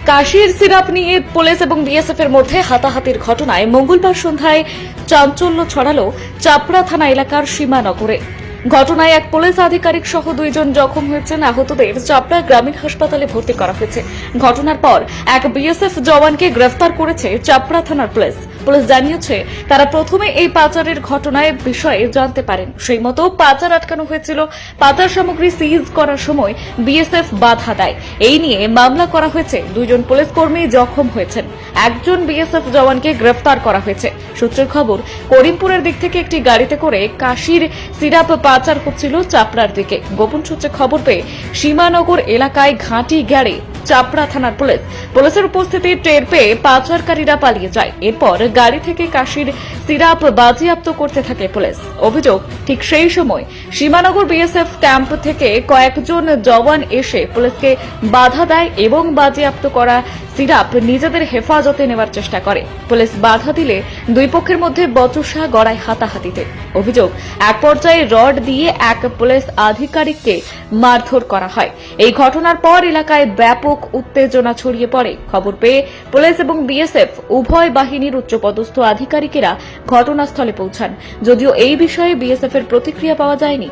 কাশির সিরাপ নিয়ে পুলিশ এবং বিএসএফ এর মধ্যে হাতাহাতির ঘটনায় মঙ্গলবার সন্ধ্যায় চাঞ্চল্য ছড়ালো চাপড়া থানা এলাকার সীমানগরে। ঘটনায় এক পুলিশ আধিকারিক সহ 2 জন জখম হয়েছেন। আহতদের চাপড়া গ্রামীণ হাসপাতালে ভর্তি করা হয়েছে। ঘটনার পর এক বিএসএফ জওয়ানকে গ্রেফতার করেছে চাপড়া থানার পুলিশ। পুলিশ জানিয়েছে, তারা প্রথমে এই পাচারের ঘটনায় বিষয়ে জানতে পারেন। সেই মতো পাচার আটকানো হয়েছিল। পাচার সামগ্রী সিজ করার সময় বিএসএফ বাধা দেয়। এই নিয়ে মামলা করা হয়েছে। 2 জন পুলিশ কর্মী জখম হয়েছেন। একজন বিএসএফ জওয়ানকে গ্রেফতার করা হয়েছে। সূত্রের খবর, করিমপুরের দিক থেকে একটি গাড়িতে করে কাশির সিরাপ পাচার হচ্ছিল চাপড়ার দিকে। গোপন সূত্রে খবর পেয়ে সীমানগর এলাকায় ঘাঁটি গেড়ে চাপড়া থানার পুলিশের উপস্থিতি টের পেয়ে পাচারকারীরা পালিয়ে যায়। এরপর গাড়ি থেকে কাশির সিরাপ বাজেয়াপ্ত করতে থাকে পুলিশ। অভিযোগ, ঠিক সেই সময় সীমানগর বিএসএফ ক্যাম্প থেকে কয়েকজন জওয়ান এসে পুলিশকে বাধা দেয় এবং বাজেয়াপ্ত করা সিরাপ নিজেদের হেফাজতে নেওয়ার চেষ্টা করে। পুলিশ বাধা দিলে 2 পক্ষের মধ্যে বচসা গড়ায় হাতাহাতিতে। অভিযোগ, এক পর্যায়ে রড দিয়ে এক পুলিশ আধিকারিককে মারধর করা হয়। এই ঘটনার পর এলাকায় ব্যাপক উত্তেজনা ছড়িয়ে পড়ে। খবর পেয়ে পুলিশ এবং বিএসএফ উভয় বাহিনীর উচ্চপদস্থ আধিকারিকেরা ঘটনাস্থলে পৌঁছান। যদিও এই বিষয়ে বিএসএফ এর প্রতিক্রিয়া পাওয়া যায়নি।